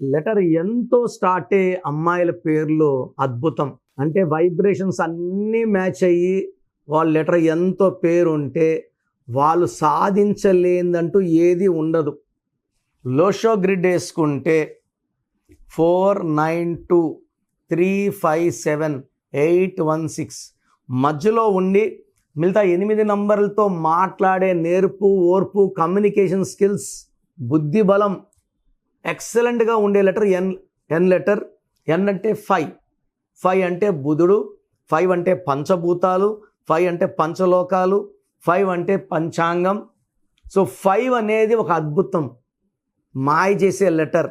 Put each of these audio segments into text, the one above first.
Letter ఎంతో start అయ్యే అమ్మాయిల పేర్లు అద్భుతం. అంటే వైబ్రేషన్స్ అన్నీ మ్యాచ్ అయ్యి వాళ్ళ లెటర్ ఎంతో పేరు ఉంటే వాళ్ళు సాధించలేదంటూ ఏది ఉండదు. లోషో గ్రిడ్ వేసుకుంటే 492357 మధ్యలో ఉండి మిగతా 8 నంబర్లతో మాట్లాడే నేర్పు, ఓర్పు, కమ్యూనికేషన్ స్కిల్స్, బుద్ధి బలం ఎక్సలెంట్గా ఉండే లెటర్ ఎన్ లెటర్. ఎన్ అంటే 5 అంటే బుధుడు, 5 అంటే పంచభూతాలు, 5 అంటే పంచలోకాలు, 5 అంటే పంచాంగం. సో 5 అనేది ఒక అద్భుతం, మాయ చేసే లెటర్.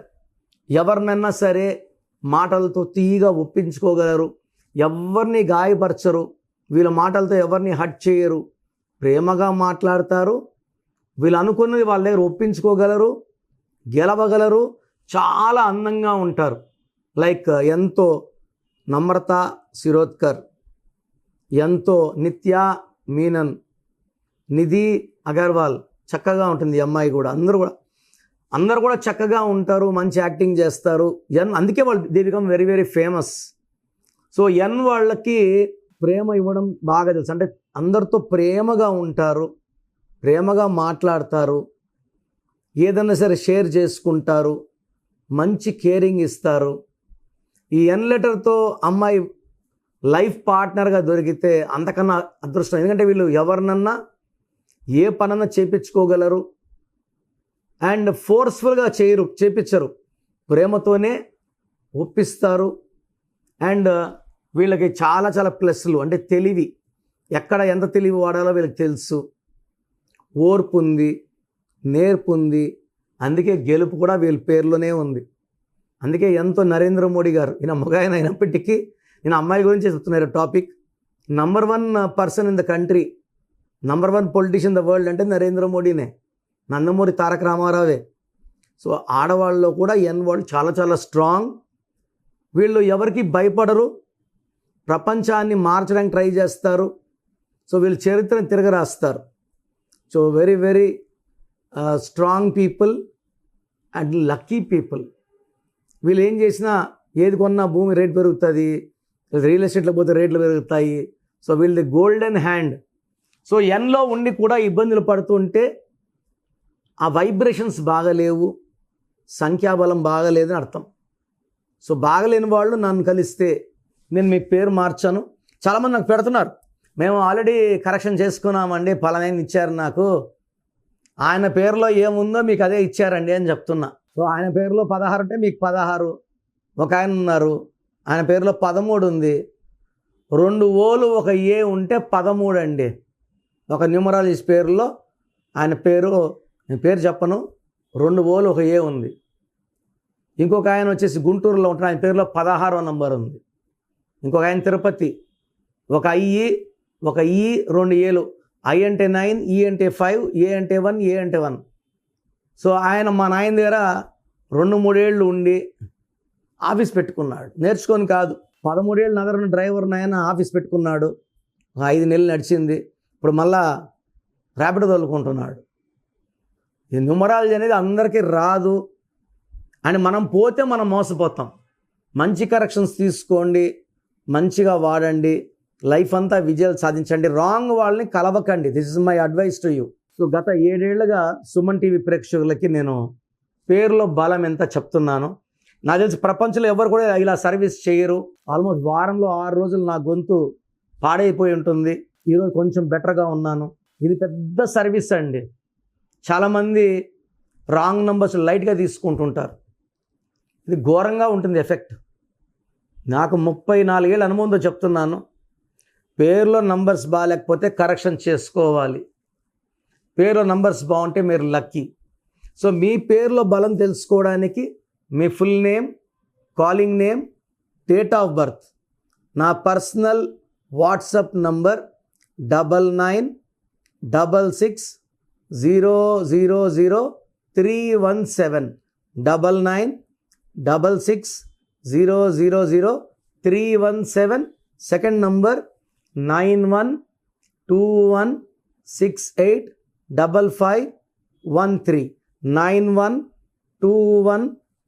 ఎవరినన్నా సరే మాటలతో తీయగా ఒప్పించుకోగలరు, ఎవరిని గాయపరచరు, వీళ్ళ మాటలతో ఎవరిని హట్ చేయరు, ప్రేమగా మాట్లాడతారు, వీళ్ళు అనుకున్నది వాళ్ళ దగ్గర ఒప్పించుకోగలరు, గెలవగలరు, చాలా అందంగా ఉంటారు. లైక్ ఎంతో నమ్రత శిరోద్కర్, ఎంతో నిత్య మీనన్, నిధి అగర్వాల్, చక్కగా ఉంటుంది ఈ అమ్మాయి కూడా. అందరూ కూడా చక్కగా ఉంటారు, మంచి యాక్టింగ్ చేస్తారు. అందుకే వాళ్ళు they become very very famous. So వాళ్ళకి ప్రేమ ఇవ్వడం బాగా తెలుసు. అంటే అందరితో ప్రేమగా ఉంటారు, ప్రేమగా మాట్లాడతారు, ఏదన్నా సరే షేర్ చేసుకుంటారు, మంచి కేరింగ్ ఇస్తారు. ఈ ఎన్ లెటర్తో అమ్మాయి లైఫ్ పార్ట్నర్గా దొరికితే అంతకన్నా అదృష్టం. ఎందుకంటే వీళ్ళు ఎవరినన్నా ఏ పనన్నా చేపించుకోగలరు అండ్ ఫోర్స్ఫుల్గా చేపించరు, ప్రేమతోనే ఒప్పిస్తారు. అండ్ వీళ్ళకి చాలా చాలా ప్లస్లు, అంటే తెలివి, ఎక్కడ ఎంత తెలివి వాడాలో వీళ్ళకి తెలుసు, ఓర్పు ఉంది, నేర్పు ఉంది. అందుకే గెలుపు కూడా వీళ్ళ పేర్లోనే ఉంది. అందుకే ఎంతో నరేంద్ర మోడీ గారు, ఈయన మగాయన అయినప్పటికీ నేను అమ్మాయి గురించి చెప్తున్నారు topic. Number 1 person in the country, number 1 politician the world అంటే నరేంద్ర మోడీనే, నందమూరి తారక రామారావే. సో ఆడవాళ్ళలో కూడా వాళ్ళు చాలా చాలా స్ట్రాంగ్. వీళ్ళు ఎవరికి భయపడరు, ప్రపంచాన్ని మార్చడానికి ట్రై చేస్తారు. సో వీళ్ళు చరిత్రను తిరగరాస్తారు. So very very strong people and lucky people. వీళ్ళు ఏం చేసినా, ఏది కొన్నా భూమి రేట్ పెరుగుతుంది, రియల్ ఎస్టేట్లో పోతే రేట్లు పెరుగుతాయి. సో వీళ్ళది గోల్డెన్ హ్యాండ్. సో ఎన్లో ఉండి కూడా ఇబ్బందులు పడుతుంటే ఆ వైబ్రేషన్స్ బాగలేవు, సంఖ్యాబలం బాగలేదని అర్థం. సో బాగలేని వాళ్ళు నన్ను కలిస్తే నేను మీ పేరు మార్చాను. చాలామంది నాకు పెడుతున్నారు, మేము ఆల్రెడీ కరెక్షన్ చేసుకున్నామండి, పలానా ఇచ్చారు నాకు, ఆయన పేరులో ఏముందో మీకు అదే ఇచ్చారండి అని చెప్తున్నా. సో ఆయన పేరులో 16 ఉంటే మీకు 16. ఒక ఆయన ఉన్నారు, ఆయన పేరులో 13 ఉంది, 2 ఓలు 1 ఏ ఉంటే 13 అండి. ఒక న్యూమరాలజీ పేరులో ఆయన పేరు, నేను పేరు చెప్పను, 2 ఓలు 1 ఏ ఉంది. ఇంకొక ఆయన వచ్చేసి గుంటూరులో ఉంటాడు, ఆయన పేరులో 16వ నంబర్ ఉంది. ఇంకొక ఆయన తిరుపతి, 1 ఐ, 2 ఏలు, ఐ అంటే 9, ఈ అంటే 5, ఏ అంటే 1, ఏ అంటే 1. సో ఆయన మా నాయన దగ్గర 2-3 ఏళ్ళు ఉండి ఆఫీస్ పెట్టుకున్నాడు, నేర్చుకొని కాదు. 13 ఏళ్ళు నగరం డ్రైవర్ నాయన ఆఫీస్ పెట్టుకున్నాడు, 5 నెలలు నడిచింది. ఇప్పుడు మళ్ళా ర్యాపిడో తోలుకుంటున్నాడు. ఈ న్యూమరాలజీ అనేది అందరికీ రాదు అని మనం పోతే మనం మోసపోతాం. మంచి కరెక్షన్స్ తీసుకోండి, మంచిగా వాడండి, లైఫ్ అంతా విజయాలు సాధించండి. రాంగ్ వాళ్ళని కలవకండి. This is my advice to you. So గత 7 ఏళ్లుగా సుమన్ టీవీ ప్రేక్షకులకి నేను పేరులో బలం ఎంత చెప్తున్నాను. నాకు తెలిసి ప్రపంచంలో ఎవరు కూడా ఇలా సర్వీస్ చేయరు. ఆల్మోస్ట్ వారంలో 6 రోజులు నా గొంతు పాడైపోయి ఉంటుంది. ఈరోజు కొంచెం బెటర్గా ఉన్నాను. ఇది పెద్ద సర్వీస్ అండి. చాలామంది రాంగ్ నంబర్స్ లైట్గా తీసుకుంటుంటారు. ఇది ఘోరంగా ఉంటుంది ఎఫెక్ట్. నాకు 34 ఏళ్ళ అనుభవంతో చెప్తున్నాను. పేరులో నంబర్స్ బాగాలేకపోతే కరెక్షన్ చేసుకోవాలి. పేరులో నంబర్స్ బాగుంటే మీరు లక్కీ. సో మీ పేరులో బలం తెలుసుకోవడానికి మీ full name, calling name, date of birth, నా personal WhatsApp number 9966000317 9966000317. Second number 9121685513 9121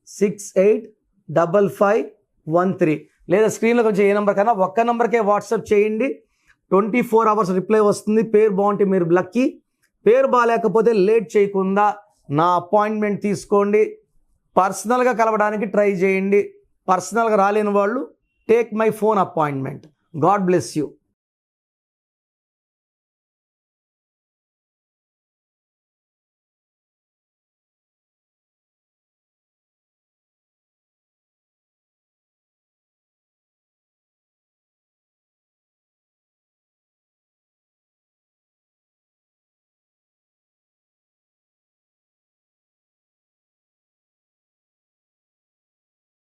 685513 లేదా స్క్రీన్లో కొంచెం ఏ నెంబర్ కన్నా ఒక్క నెంబర్కే వాట్సాప్ చేయండి. 24 hours రిప్లై వస్తుంది. పేరు బాగుంటే మీరు లక్కీ, పేరు బాగాలేకపోతే లేట్ చేయకుండా నా అపాయింట్మెంట్ తీసుకోండి. పర్సనల్గా కలవడానికి ట్రై చేయండి. పర్సనల్గా రాలేని వాళ్ళు take my phone appointment. God bless you.